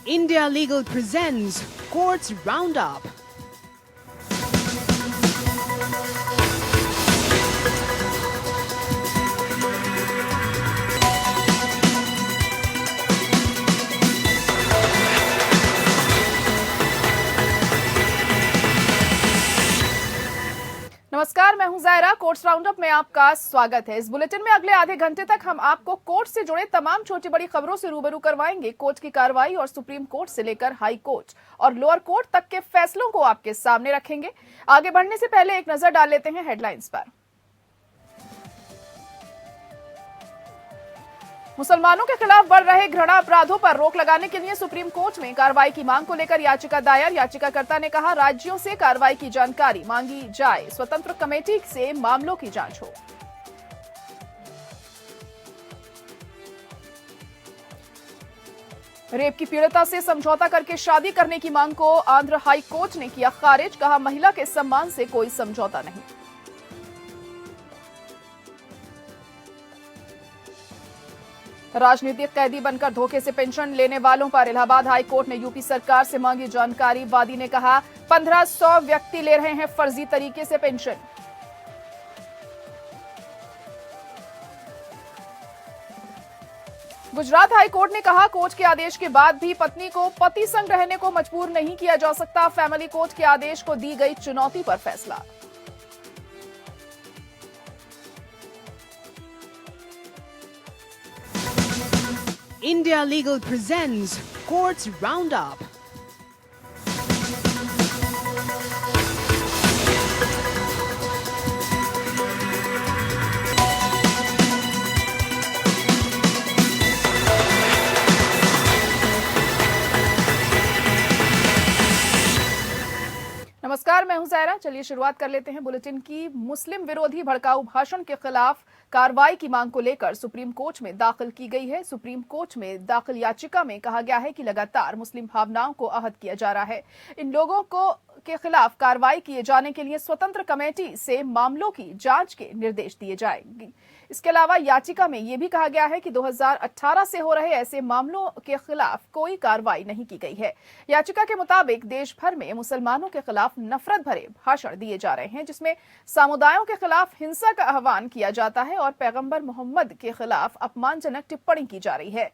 India Legal presents Courts Roundup. नमस्कार, मैं हूं जायरा। कोर्ट्स राउंडअप में आपका स्वागत है। इस बुलेटिन में अगले आधे घंटे तक हम आपको कोर्ट से जुड़े तमाम छोटी बड़ी खबरों से रूबरू करवाएंगे। कोर्ट की कार्रवाई और सुप्रीम कोर्ट से लेकर हाई कोर्ट और लोअर कोर्ट तक के फैसलों को आपके सामने रखेंगे। आगे बढ़ने से पहले एक नजर डाल लेते हैं हेडलाइंस पर। मुसलमानों के खिलाफ बढ़ रहे घृणा अपराधों पर रोक लगाने के लिए सुप्रीम कोर्ट में कार्रवाई की मांग को लेकर याचिका दायर। याचिकाकर्ता ने कहा, राज्यों से कार्रवाई की जानकारी मांगी जाए, स्वतंत्र कमेटी से मामलों की जांच हो। रेप की पीड़िता से समझौता करके शादी करने की मांग को आंध्र हाई कोर्ट ने किया खारिज। कहा, महिला के सम्मान से कोई समझौता नहीं। राजनीतिक कैदी बनकर धोखे से पेंशन लेने वालों पर इलाहाबाद हाई कोर्ट ने यूपी सरकार से मांगी जानकारी। वादी ने कहा, 1500 व्यक्ति ले रहे हैं फर्जी तरीके से पेंशन। गुजरात हाई कोर्ट ने कहा, कोर्ट के आदेश के बाद भी पत्नी को पति संग रहने को मजबूर नहीं किया जा सकता। फैमिली कोर्ट के आदेश को दी गई चुनौती पर फैसला। India Legal presents Courts Roundup. नमस्कार, मैं हूं जायरा। चलिए शुरुआत कर लेते हैं बुलेटिन की। मुस्लिम विरोधी भड़काऊ भाषण के खिलाफ कार्रवाई की मांग को लेकर सुप्रीम कोर्ट में दाखिल की गई है। सुप्रीम कोर्ट में दाखिल याचिका में कहा गया है कि लगातार मुस्लिम भावनाओं को आहत किया जा रहा है। इन लोगों को के खिलाफ कार्रवाई किए जाने के लिए स्वतंत्र कमेटी से मामलों की जांच के निर्देश दिए जाएंगे। इसके अलावा याचिका में यह भी कहा गया है कि 2018 से हो रहे ऐसे मामलों के खिलाफ कोई कार्रवाई नहीं की गई है। याचिका के मुताबिक देश भर में मुसलमानों के खिलाफ नफरत भरे भाषण दिए जा रहे हैं, जिसमें समुदायों के खिलाफ हिंसा का आह्वान किया जाता है और पैगंबर मोहम्मद के खिलाफ अपमानजनक टिप्पणी की जा रही है।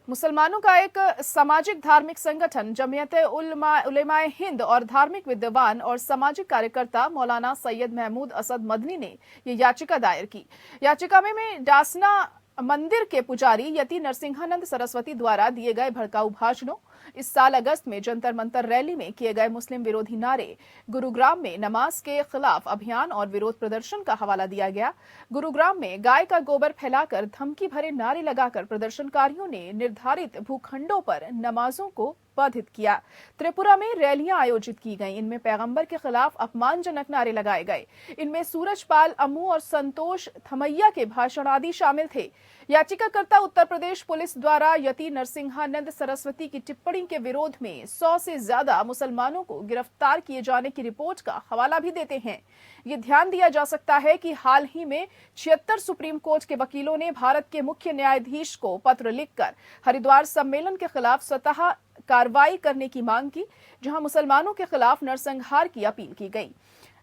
मुसलमानों का एक सामाजिक धार्मिक संगठन जमियत-उल-उलमाए हिंद और धार्मिक विद्वान और सामाजिक कार्यकर्ता मौलाना सैयद महमूद असद मदनी ने ये याचिका दायर की। याचिका में डासना मंदिर के पुजारी यति नरसिंहानंद सरस्वती द्वारा दिए गए भड़काऊ भाषणों, इस साल अगस्त में जंतर मंतर रैली में किए गए मुस्लिम विरोधी नारे, गुरुग्राम में नमाज के खिलाफ अभियान और विरोध प्रदर्शन का हवाला दिया गया। गुरुग्राम में गाय का गोबर फैलाकर धमकी भरे नारे लगाकर प्रदर्शनकारियों ने निर्धारित भूखंडों पर नमाजों को बाधित किया। त्रिपुरा में रैलियां आयोजित की गईं। इनमें पैगंबर के खिलाफ अपमानजनक नारे लगाए गए। इनमें सूरजपाल अम्मू और संतोष थमैया के भाषण आदि शामिल थे। याचिकाकर्ता उत्तर प्रदेश पुलिस द्वारा यति नरसिंहानंद सरस्वती की टिप्पणी के विरोध में 100 से ज्यादा मुसलमानों को गिरफ्तार किए जाने की रिपोर्ट का हवाला भी देते हैं। ये ध्यान दिया जा सकता है कि हाल ही में 76 सुप्रीम कोर्ट के वकीलों ने भारत के मुख्य न्यायाधीश को पत्र लिखकर हरिद्वार सम्मेलन के खिलाफ स्वतः कार्रवाई करने की मांग की, जहां मुसलमानों के खिलाफ नरसंहार की अपील की गई,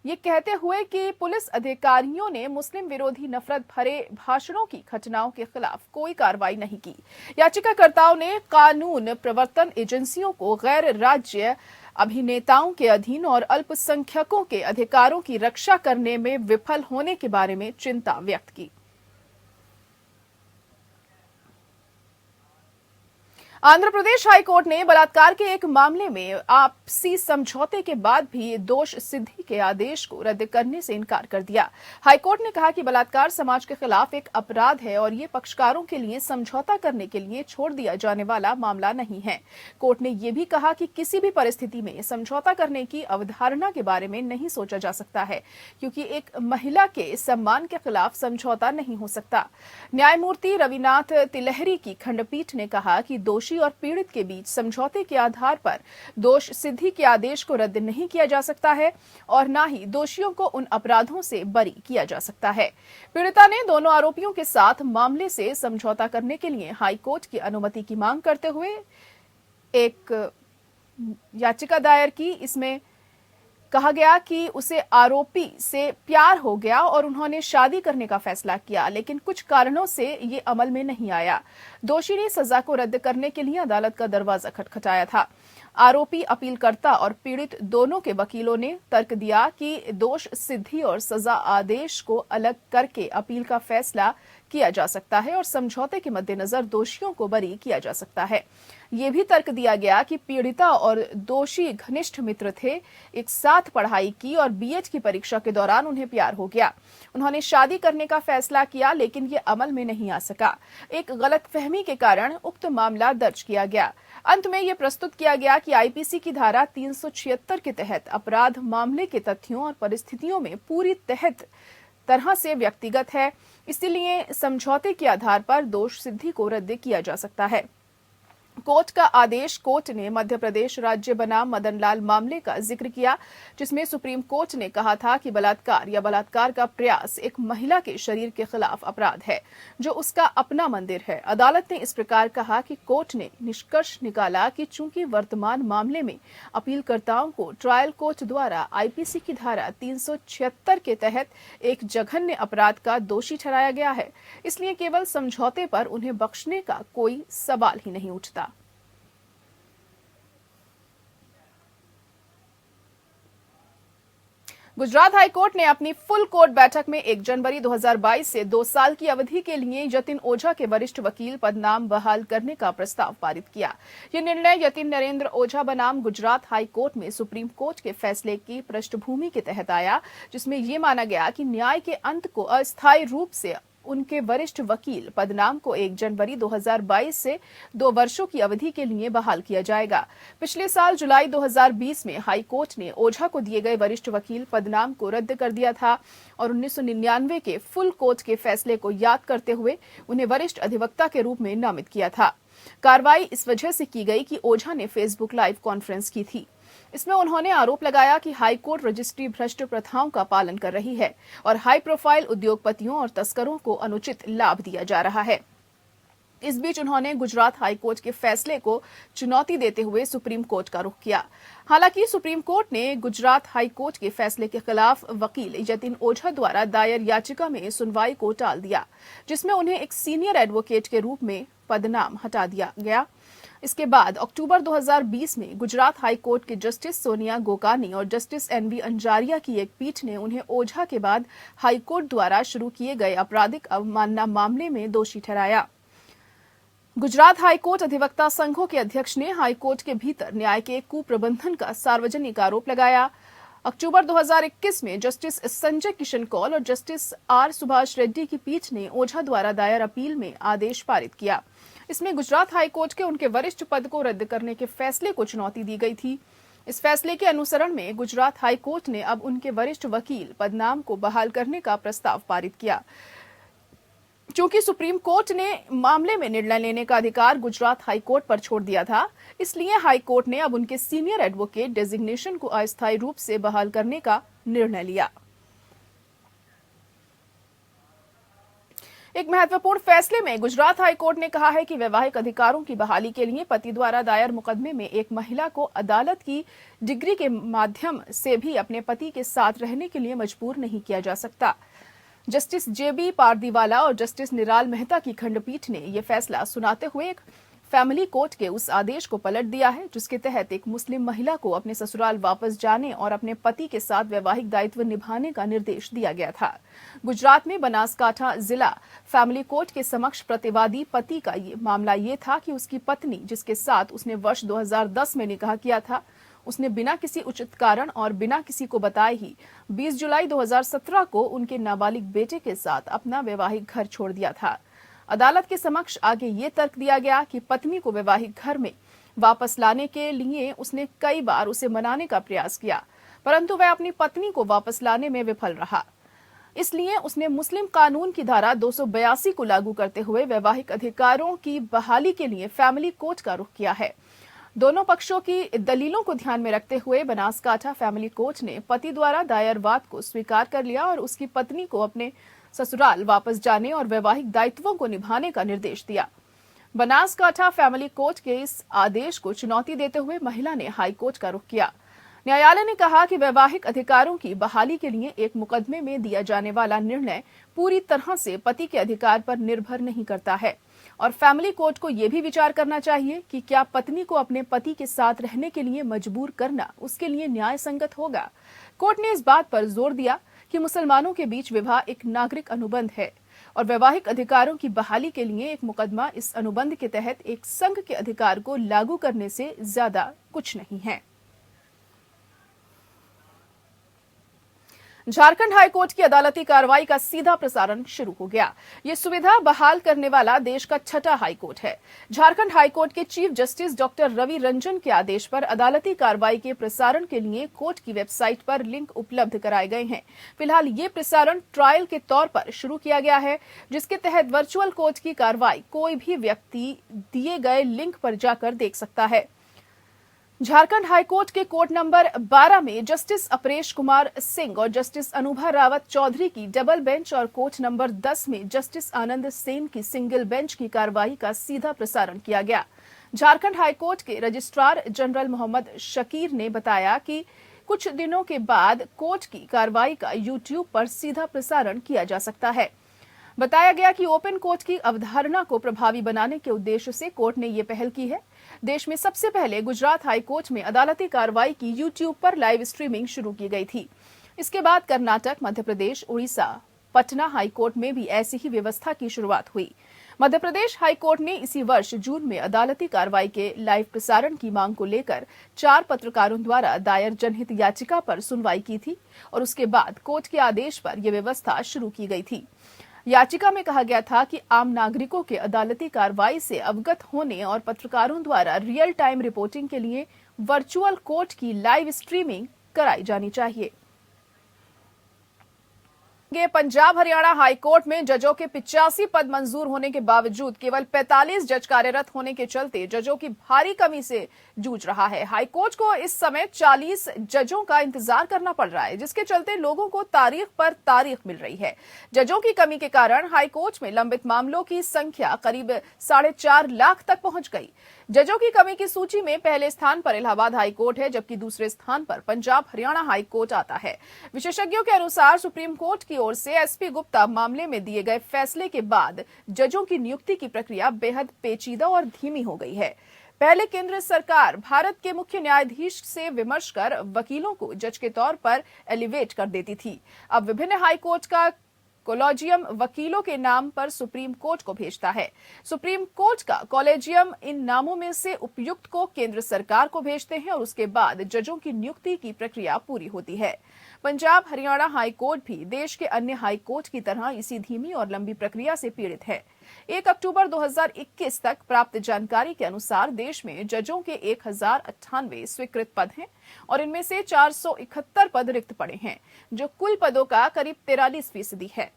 ये कहते हुए कि पुलिस अधिकारियों ने मुस्लिम विरोधी नफरत भरे भाषणों की घटनाओं के खिलाफ कोई कार्रवाई नहीं की। याचिकाकर्ताओं ने कानून प्रवर्तन एजेंसियों को गैर राज्य अभिनेताओं के अधीन और अल्पसंख्यकों के अधिकारों की रक्षा करने में विफल होने के बारे में चिंता व्यक्त की। आंध्र प्रदेश हाईकोर्ट ने बलात्कार के एक मामले में आपसी समझौते के बाद भी दोष सिद्धि के आदेश को रद्द करने से इनकार कर दिया। हाईकोर्ट ने कहा कि बलात्कार समाज के खिलाफ एक अपराध है और ये पक्षकारों के लिए समझौता करने के लिए छोड़ दिया जाने वाला मामला नहीं है। कोर्ट ने यह भी कहा कि किसी भी परिस्थिति में समझौता करने की अवधारणा के बारे में नहीं सोचा जा सकता है, क्योंकि एक महिला के सम्मान के खिलाफ समझौता नहीं हो सकता। न्यायमूर्ति रविनाथ तिलहरी की खंडपीठ ने कहा कि दोषी दोषी और पीड़ित के बीच समझौते के आधार पर दोष सिद्धि के आदेश को रद्द नहीं किया जा सकता है और न ही दोषियों को उन अपराधों से बरी किया जा सकता है। पीड़िता ने दोनों आरोपियों के साथ मामले से समझौता करने के लिए हाई कोर्ट की अनुमति की मांग करते हुए एक याचिका दायर की। इसमें कहा गया कि उसे आरोपी से प्यार हो गया और उन्होंने शादी करने का फैसला किया, लेकिन कुछ कारणों से ये अमल में नहीं आया। दोषी ने सजा को रद्द करने के लिए अदालत का दरवाजा खटखटाया था। आरोपी, अपीलकर्ता और पीड़ित दोनों के वकीलों ने तर्क दिया कि दोष सिद्धि और सजा आदेश को अलग करके अपील का फैसला किया जा सकता है और समझौते के मद्देनजर दोषियों को बरी किया जा सकता है। ये भी तर्क दिया गया कि पीड़िता और दोषी घनिष्ठ मित्र थे, एक साथ पढ़ाई की और बीएड की परीक्षा के दौरान उन्हें प्यार हो गया। उन्होंने शादी करने का फैसला किया, लेकिन ये अमल में नहीं आ सका। एक गलतफहमी के कारण उक्त मामला दर्ज किया गया। अंत में यह प्रस्तुत किया गया कि आईपीसी की धारा 376 के तहत अपराध मामले के तथ्यों और परिस्थितियों में पूरी तरह से व्यक्तिगत है, इसलिए समझौते के आधार पर दोष सिद्धि को रद्द किया जा सकता है। कोर्ट का आदेश। कोर्ट ने मध्य प्रदेश राज्य बनाम मदन लाल मामले का जिक्र किया, जिसमें सुप्रीम कोर्ट ने कहा था कि बलात्कार या बलात्कार का प्रयास एक महिला के शरीर के खिलाफ अपराध है, जो उसका अपना मंदिर है। अदालत ने इस प्रकार कहा कि कोर्ट ने निष्कर्ष निकाला कि चूंकि वर्तमान मामले में अपीलकर्ताओं को ट्रायल कोर्ट द्वारा आईपीसी की धारा 376 के तहत एक जघन्य अपराध का दोषी ठहराया गया है, इसलिए केवल समझौते पर उन्हें बख्शने का कोई सवाल ही नहीं उठता। गुजरात हाईकोर्ट ने अपनी फुल कोर्ट बैठक में 1 जनवरी 2022 से 2 साल की अवधि के लिए यतिन ओझा के वरिष्ठ वकील पद नाम बहाल करने का प्रस्ताव पारित किया। यह निर्णय यतिन नरेंद्र ओझा बनाम गुजरात हाईकोर्ट में सुप्रीम कोर्ट के फैसले की पृष्ठभूमि के तहत आया, जिसमें यह माना गया कि न्याय के अंत को अस्थायी रूप से उनके वरिष्ठ वकील पदनाम को 1 जनवरी 2022 से 2 वर्षों की अवधि के लिए बहाल किया जाएगा। पिछले साल जुलाई 2020 में हाई कोर्ट ने ओझा को दिए गए वरिष्ठ वकील पदनाम को रद्द कर दिया था और 1999 के फुल कोर्ट के फैसले को याद करते हुए उन्हें वरिष्ठ अधिवक्ता के रूप में नामित किया था। कार्रवाई इस वजह से की गई कि ओझा ने फेसबुक लाइव कॉन्फ्रेंस की थी। इसमें उन्होंने आरोप लगाया कि हाईकोर्ट रजिस्ट्री भ्रष्ट प्रथाओं का पालन कर रही है और हाई प्रोफाइल उद्योगपतियों और तस्करों को अनुचित लाभ दिया जा रहा है। इस बीच उन्होंने गुजरात हाईकोर्ट के फैसले को चुनौती देते हुए सुप्रीम कोर्ट का रुख किया। हालांकि सुप्रीम कोर्ट ने गुजरात हाईकोर्ट के फैसले के खिलाफ वकील यतिन ओझा द्वारा दायर याचिका में सुनवाई को टाल दिया, जिसमें उन्हें एक सीनियर एडवोकेट के रूप में पदनाम हटा दिया गया। इसके बाद अक्टूबर 2020 में गुजरात हाईकोर्ट के जस्टिस सोनिया गोकानी और जस्टिस एनवी अंजारिया की एक पीठ ने उन्हें ओझा के बाद हाईकोर्ट द्वारा शुरू किए गए आपराधिक अवमानना मामले में दोषी ठहराया। गुजरात हाईकोर्ट अधिवक्ता संघों के अध्यक्ष ने हाईकोर्ट के भीतर न्याय के कुप्रबंधन का सार्वजनिक आरोप लगाया। अक्टूबर 2021 में जस्टिस संजय किशन कौल और जस्टिस आर सुभाष रेड्डी की पीठ ने ओझा द्वारा दायर अपील में आदेश पारित किया। इसमें गुजरात हाईकोर्ट के उनके वरिष्ठ पद को रद्द करने के फैसले को चुनौती दी गई थी। इस फैसले के अनुसरण में गुजरात हाईकोर्ट ने अब उनके वरिष्ठ वकील पदनाम को बहाल करने का प्रस्ताव पारित किया। चूंकि सुप्रीम कोर्ट ने मामले में निर्णय लेने का अधिकार गुजरात हाईकोर्ट पर छोड़ दिया था, इसलिए हाईकोर्ट ने अब उनके सीनियर एडवोकेट डेजिग्नेशन को अस्थायी रूप से बहाल करने का निर्णय लिया। एक महत्वपूर्ण फैसले में गुजरात हाईकोर्ट ने कहा है कि वैवाहिक अधिकारों की बहाली के लिए पति द्वारा दायर मुकदमे में एक महिला को अदालत की डिग्री के माध्यम से भी अपने पति के साथ रहने के लिए मजबूर नहीं किया जा सकता। जस्टिस जेबी पारदीवाला और जस्टिस निराल मेहता की खंडपीठ ने यह फैसला सुनाते हुए एक फैमिली कोर्ट के उस आदेश को पलट दिया है, जिसके तहत एक मुस्लिम महिला को अपने ससुराल वापस जाने और अपने पति के साथ वैवाहिक दायित्व निभाने का निर्देश दिया गया था। गुजरात में बनासकांठा जिला फैमिली कोर्ट के समक्ष प्रतिवादी पति का ये मामला ये था कि उसकी पत्नी, जिसके साथ उसने वर्ष 2010 में निकाह किया था, उसने बिना किसी उचित कारण और बिना किसी को बताए ही 20 जुलाई 2017 को उनके नाबालिग बेटे के साथ अपना वैवाहिक घर छोड़ दिया था। अदालत के समक्ष आगे ये तर्क दिया गया कि पत्नी को वैवाहिक घर में वापस लाने के लिए उसने कई बार उसे मनाने का प्रयास किया, परंतु वह अपनी पत्नी को वापस लाने में विफल रहा। इसलिए उसने मुस्लिम कानून की धारा 282 को लागू करते हुए वैवाहिक अधिकारों की बहाली के लिए फैमिली कोर्ट का रुख किया है। दोनों पक्षों की दलीलों को ध्यान में रखते हुए बनासकांठा फैमिली कोर्ट ने पति द्वारा दायर वाद को स्वीकार कर लिया और उसकी पत्नी को अपने ससुराल वापस जाने और वैवाहिक दायित्वों को निभाने का निर्देश दिया। बनासकांठा फैमिली कोर्ट के इस आदेश को चुनौती देते हुए महिला ने हाई कोर्ट का रुख किया। न्यायालय ने कहा कि वैवाहिक अधिकारों की बहाली के लिए एक मुकदमे में दिया जाने वाला निर्णय पूरी तरह से पति के अधिकार पर निर्भर नहीं करता है और फैमिली कोर्ट को यह भी विचार करना चाहिए कि क्या पत्नी को अपने पति के साथ रहने के लिए मजबूर करना उसके लिए न्याय संगत होगा। कोर्ट ने इस बात पर जोर दिया कि मुसलमानों के बीच विवाह एक नागरिक अनुबंध है और वैवाहिक अधिकारों की बहाली के लिए एक मुकदमा इस अनुबंध के तहत एक संघ के अधिकार को लागू करने से ज्यादा कुछ नहीं है। झारखंड हाईकोर्ट की अदालती कार्रवाई का सीधा प्रसारण शुरू हो गया। ये सुविधा बहाल करने वाला देश का छठा हाईकोर्ट है। झारखंड हाईकोर्ट के chief justice doctor Ravi Ranjan के आदेश पर अदालती कार्रवाई के प्रसारण के लिए कोर्ट की वेबसाइट पर लिंक उपलब्ध कराए गए हैं। फिलहाल ये प्रसारण ट्रायल के तौर पर शुरू किया गया है, जिसके तहत वर्चुअल कोर्ट की कार्रवाई कोई भी व्यक्ति दिए गए लिंक पर जाकर देख सकता है। झारखंड हाईकोर्ट के कोर्ट नंबर 12 में जस्टिस अपरेश कुमार सिंह और जस्टिस अनुभा रावत चौधरी की डबल बेंच और कोर्ट नंबर 10 में जस्टिस आनंद सेन की सिंगल बेंच की कार्रवाई का सीधा प्रसारण किया गया। झारखंड हाईकोर्ट के रजिस्ट्रार जनरल मोहम्मद शकीर ने बताया कि कुछ दिनों के बाद कोर्ट की कार्रवाई का यूट्यूब पर सीधा प्रसारण किया जा सकता है। बताया गया कि ओपन कोर्ट की अवधारणा को प्रभावी बनाने के उद्देश्य से कोर्ट ने ये पहल की है। देश में सबसे पहले गुजरात हाई कोर्ट में अदालती कार्रवाई की यूट्यूब पर लाइव स्ट्रीमिंग शुरू की गई थी। इसके बाद कर्नाटक, मध्य प्रदेश, उड़ीसा, पटना हाई कोर्ट में भी ऐसी ही व्यवस्था की शुरुआत हुई। मध्य प्रदेश हाई कोर्ट ने इसी वर्ष जून में अदालती कार्रवाई के लाइव प्रसारण की मांग को लेकर 4 पत्रकारों द्वारा दायर जनहित याचिका पर सुनवाई की थी और उसके बाद कोर्ट के आदेश पर यह व्यवस्था शुरू की गई थी। याचिका में कहा गया था कि आम नागरिकों के अदालती कार्रवाई से अवगत होने और पत्रकारों द्वारा रियल टाइम रिपोर्टिंग के लिए वर्चुअल कोर्ट की लाइव स्ट्रीमिंग कराई जानी चाहिए। पंजाब हरियाणा हाई कोर्ट में जजों के 85 पद मंजूर होने के बावजूद केवल 45 जज कार्यरत होने के चलते जजों की भारी कमी से जूझ रहा है। हाई कोर्ट को इस समय 40 जजों का इंतजार करना पड़ रहा है, जिसके चलते लोगों को तारीख पर तारीख मिल रही है। जजों की कमी के कारण हाई कोर्ट में लंबित मामलों की संख्या करीब 4.5 लाख तक पहुंच गई। जजों की कमी की सूची में पहले स्थान पर इलाहाबाद हाई कोर्ट है, जबकि दूसरे स्थान पर पंजाब हरियाणा हाई कोर्ट आता है। विशेषज्ञों के अनुसार सुप्रीम कोर्ट की ओर से एसपी गुप्ता मामले में दिए गए फैसले के बाद जजों की नियुक्ति की प्रक्रिया बेहद पेचीदा और धीमी हो गई है। पहले केंद्र सरकार भारत के मुख्य न्यायाधीश से विमर्श कर वकीलों को जज के तौर पर एलिवेट कर देती थी। अब विभिन्न हाई कोर्ट का कॉलेजियम वकीलों के नाम पर सुप्रीम कोर्ट को भेजता है। सुप्रीम कोर्ट का कॉलेजियम इन नामों में से उपयुक्त को केंद्र सरकार को भेजते हैं और उसके बाद जजों की नियुक्ति की प्रक्रिया पूरी होती है। पंजाब हरियाणा हाई कोर्ट भी देश के अन्य हाई कोर्ट की तरह इसी धीमी और लंबी प्रक्रिया से पीड़ित है। 1 अक्टूबर 2021 तक प्राप्त जानकारी के अनुसार देश में जजों के 1098 स्वीकृत पद हैं और इनमें से 471 पद रिक्त पड़े हैं, जो कुल पदों का करीब 43% है।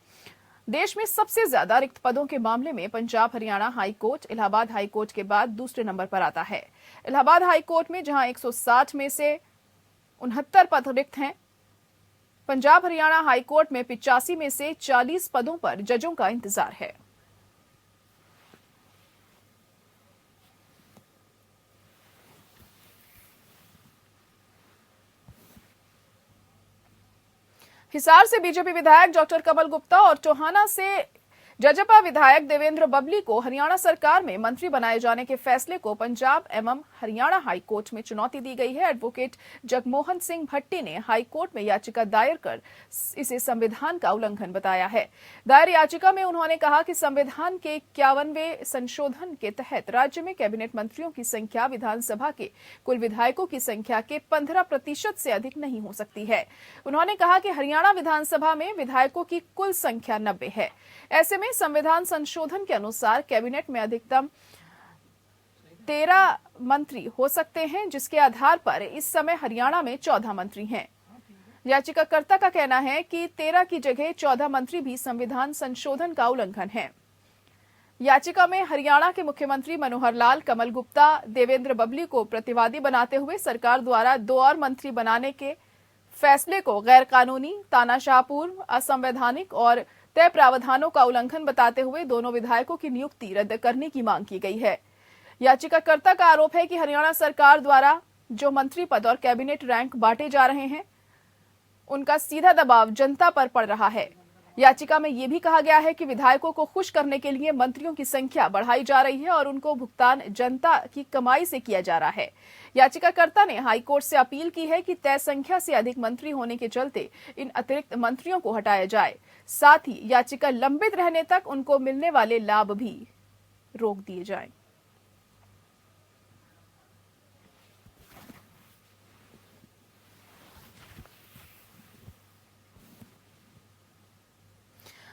देश में सबसे ज्यादा रिक्त पदों के मामले में Punjab Haryana high court Allahabad high court के बाद दूसरे नंबर पर आता है। इलाहाबाद हाई कोर्ट में जहां 160 में से 69 पद रिक्त हैं, पंजाब हरियाणा हाई कोर्ट में 85 में से 40 पदों पर जजों का इंतजार है। हिसार से बीजेपी विधायक डॉक्टर कमल गुप्ता और टोहाना से जजपा विधायक देवेंद्र बबली को हरियाणा सरकार में मंत्री बनाए जाने के फैसले को पंजाब एवं हरियाणा हाई कोर्ट में चुनौती दी गई है। एडवोकेट जगमोहन सिंह भट्टी ने हाई कोर्ट में याचिका दायर कर इसे संविधान का उल्लंघन बताया है। दायर याचिका में उन्होंने कहा कि संविधान के 51वें संशोधन के तहत राज्य में कैबिनेट मंत्रियों की संख्या विधानसभा के कुल विधायकों की संख्या के 15% से अधिक नहीं हो सकती है। उन्होंने कहा कि हरियाणा विधानसभा में विधायकों की कुल संख्या 90 है। ऐसे में संविधान संशोधन के अनुसार कैबिनेट में अधिकतम 13 मंत्री हो सकते हैं, जिसके आधार पर इस समय हरियाणा में 14 मंत्री हैं। याचिकाकर्ता का कहना है कि 13 की जगह 14 मंत्री भी संविधान संशोधन का उल्लंघन है। याचिका में हरियाणा के मुख्यमंत्री मनोहर लाल, कमल गुप्ता, देवेंद्र बबली को प्रतिवादी बनाते हुए सरकार द्वारा 2 और मंत्री बनाने के फैसले को गैर कानूनी, तानाशाहपूर्ण, असंवैधानिक और तय प्रावधानों का उल्लंघन बताते हुए दोनों विधायकों की नियुक्ति रद्द करने की मांग की गई है। याचिकाकर्ता का आरोप है कि हरियाणा सरकार द्वारा जो मंत्री पद और कैबिनेट रैंक बांटे जा रहे हैं, उनका सीधा दबाव जनता पर पड़ रहा है। याचिका में यह भी कहा गया है कि विधायकों को खुश करने के लिए मंत्रियों की संख्या बढ़ाई जा रही है और उनको भुगतान जनता की कमाई से किया जा रहा है। याचिकाकर्ता ने हाईकोर्ट से अपील की है कि तय संख्या से अधिक मंत्री होने के चलते इन अतिरिक्त मंत्रियों को हटाया जाए, साथ ही याचिका लंबित रहने तक उनको मिलने वाले लाभ भी रोक दिए जाएं।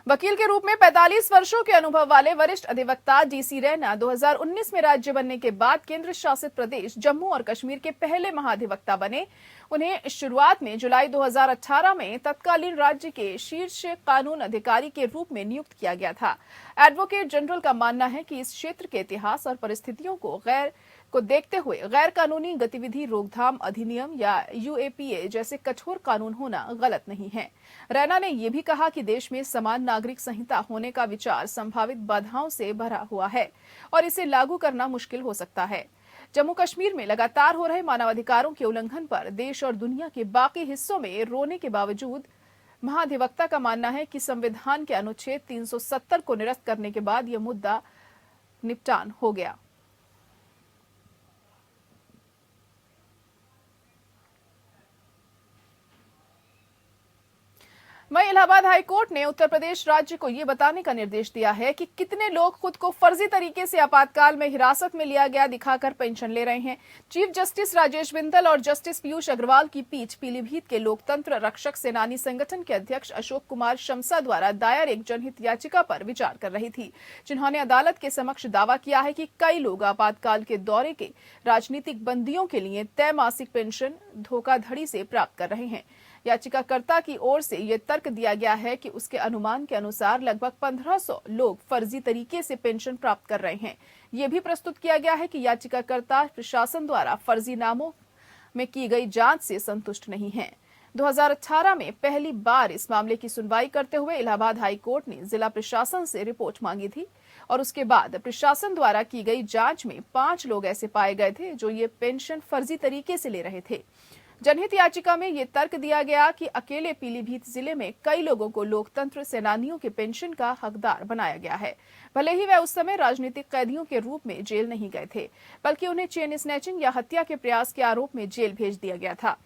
वकील के रूप में 45 वर्षों के अनुभव वाले वरिष्ठ अधिवक्ता डीसी रैना 2019 में राज्य बनने के बाद केंद्र शासित प्रदेश जम्मू और कश्मीर के पहले महाधिवक्ता बने। उन्हें शुरुआत में जुलाई 2018 में तत्कालीन राज्य के शीर्ष कानून अधिकारी के रूप में नियुक्त किया गया था। एडवोकेट जनरल का मानना है कि इस क्षेत्र के इतिहास और परिस्थितियों को देखते हुए गैर कानूनी गतिविधि रोकथाम अधिनियम या यूएपीए जैसे कठोर कानून होना गलत नहीं है। रैना ने यह भी कहा कि देश में समान नागरिक संहिता होने का विचार संभावित बाधाओं से भरा हुआ है और इसे लागू करना मुश्किल हो सकता है। जम्मू कश्मीर में लगातार हो रहे मानवाधिकारों के उल्लंघन पर देश और दुनिया के बाकी हिस्सों में रोने के बावजूद महाधिवक्ता का मानना है कि संविधान के अनुच्छेद 370 को निरस्त करने के बाद यह मुद्दा निपटान हो गया। वहीं इलाहाबाद हाईकोर्ट ने उत्तर प्रदेश राज्य को यह बताने का निर्देश दिया है कि कितने लोग खुद को फर्जी तरीके से आपातकाल में हिरासत में लिया गया दिखाकर पेंशन ले रहे हैं। चीफ जस्टिस राजेश बिंदल और जस्टिस पीयूष अग्रवाल की पीठ पीलीभीत के लोकतंत्र रक्षक सेनानी संगठन के अध्यक्ष अशोक कुमार शमसा द्वारा दायर एक जनहित याचिका पर विचार कर रही थी, जिन्होंने अदालत के समक्ष दावा किया है कि कई लोग आपातकाल के दौरे के राजनीतिक बंदियों के लिए तय मासिक पेंशन धोखाधड़ी से प्राप्त कर रहे हैं। याचिकाकर्ता की ओर से यह तर्क दिया गया है कि उसके अनुमान के अनुसार लगभग 1500 लोग फर्जी तरीके से पेंशन प्राप्त कर रहे हैं। यह भी प्रस्तुत किया गया है कि याचिकाकर्ता प्रशासन द्वारा फर्जी नामों में की गई जांच से संतुष्ट नहीं है। 2018 में पहली बार इस मामले की सुनवाई करते हुए इलाहाबाद हाईकोर्ट ने जिला प्रशासन से रिपोर्ट मांगी थी और उसके बाद प्रशासन द्वारा की गई जांच में 5 लोग ऐसे पाए गए थे जो ये पेंशन फर्जी तरीके से ले रहे थे। जनहित याचिका में यह तर्क दिया गया कि अकेले पीलीभीत जिले में कई लोगों को लोकतंत्र सेनानियों के पेंशन का हकदार बनाया गया है। भले ही वे उस समय राजनीतिक कैदियों के रूप में जेल नहीं गए थे, बल्कि उन्हें चेन स्नैचिंग या हत्या के प्रयास के आरोप में जेल भेज दिया गया था।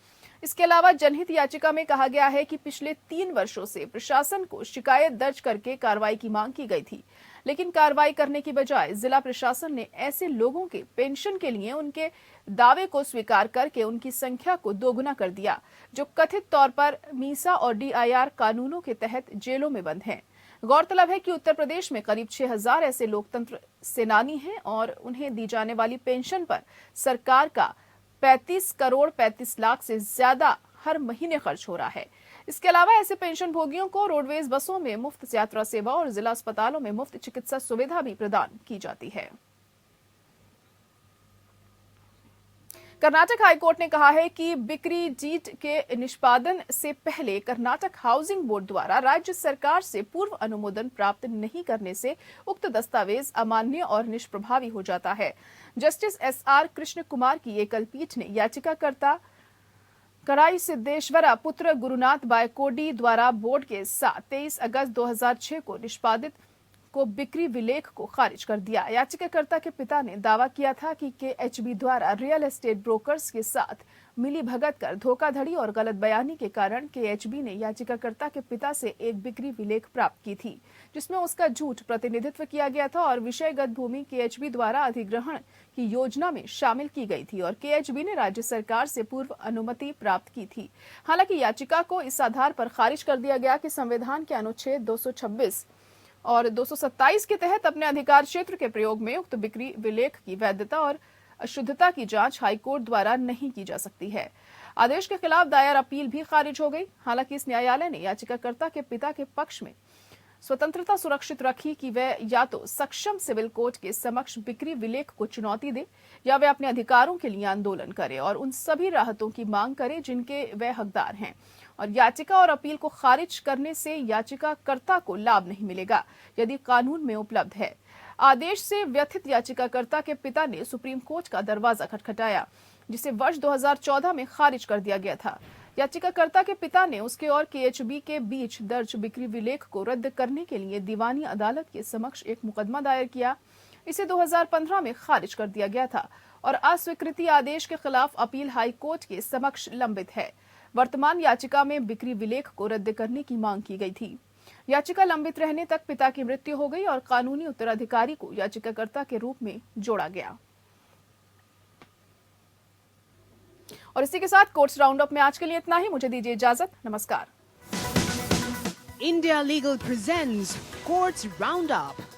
इसके अलावा जनहित याचिका में कहा गया है कि पिछले 3 वर्षों से प्रशासन को शिकायत दर्ज करके कार्रवाई की मांग की गई थी, लेकिन कार्रवाई करने की बजाय जिला प्रशासन ने ऐसे लोगों के पेंशन के लिए उनके दावे को स्वीकार करके उनकी संख्या को दोगुना कर दिया, जो कथित तौर पर मीसा और डीआईआर कानूनों के तहत जेलों में बंद हैं। गौरतलब है कि उत्तर प्रदेश में करीब 6000 ऐसे लोकतंत्र सेनानी हैं और उन्हें दी जाने वाली पेंशन पर सरकार का 35 करोड़ 35 लाख से ज्यादा हर महीने खर्च हो रहा है। इसके अलावा ऐसे पेंशन भोगियों को रोडवेज बसों में मुफ्त यात्रा सेवा और जिला अस्पतालों में मुफ्त चिकित्सा सुविधा भी प्रदान की जाती है। कर्नाटक हाईकोर्ट ने कहा है कि बिक्री डीड के निष्पादन से पहले कर्नाटक हाउसिंग बोर्ड द्वारा राज्य सरकार से पूर्व अनुमोदन प्राप्त नहीं करने से उक्त दस्तावेज अमान्य और निष्प्रभावी हो जाता है। जस्टिस एसआर कृष्ण कुमार की एकल पीठ ने याचिकाकर्ता कराई सिद्धेश्वरा पुत्र गुरुनाथ बायकोडी द्वारा बोर्ड के साथ 23 अगस्त 2006 को निष्पादित को बिक्री विलेख को खारिज कर दिया। याचिकाकर्ता के पिता ने दावा किया था कि केएचबी द्वारा रियल एस्टेट ब्रोकर्स के साथ मिली भगत कर धोखाधड़ी और गलत बयानी के कारण केएचबी ने याचिकाकर्ता के पिता से एक बिक्री विलेख प्राप्त की थी, जिसमें उसका झूठ प्रतिनिधित्व किया गया था और विषयगत भूमि केएचबी द्वारा अधिग्रहण की योजना में शामिल की गई थी और केएचबी ने राज्य सरकार से पूर्व अनुमति प्राप्त की थी। हालांकि याचिका को इस आधार पर खारिज कर दिया गया कि संविधान के अनुच्छेद 226 और 227 के तहत अपने अधिकार क्षेत्र के प्रयोग में उक्त बिक्री विलेख की वैधता और अशुद्धता की जांच हाईकोर्ट द्वारा नहीं की जा सकती है। आदेश के खिलाफ दायर अपील भी खारिज हो गई। हालांकि इस न्यायालय ने याचिकाकर्ता के पिता के पक्ष में स्वतंत्रता सुरक्षित रखी कि वह या तो सक्षम सिविल कोर्ट के समक्ष बिक्री विलेख को चुनौती दे या वे अपने अधिकारों के लिए आंदोलन करे और उन सभी राहतों की मांग करे जिनके वे हकदार हैं। और याचिका और अपील को खारिज करने से याचिकाकर्ता को लाभ नहीं मिलेगा यदि कानून में उपलब्ध है। आदेश से व्यथित याचिकाकर्ता के पिता ने सुप्रीम कोर्ट का दरवाजा खटखटाया, जिसे वर्ष 2014 में खारिज कर दिया गया था। याचिकाकर्ता के पिता ने उसके और केएचबी के बीच दर्ज बिक्री विलेख को रद्द करने के लिए दीवानी अदालत के समक्ष एक मुकदमा दायर किया। इसे 2015 में खारिज कर दिया गया था और अस्वीकृति आदेश के खिलाफ अपील हाई कोर्ट के समक्ष लंबित है। वर्तमान याचिका में बिक्री विलेख को रद्द करने की मांग की गई थी। याचिका लंबित रहने तक पिता की मृत्यु हो गई और कानूनी उत्तराधिकारी को याचिकाकर्ता के रूप में जोड़ा गया। और इसी के साथ कोर्ट्स राउंड अप में आज के लिए इतना ही। मुझे दीजिए इजाजत। नमस्कार। India Legal presents Courts Roundup.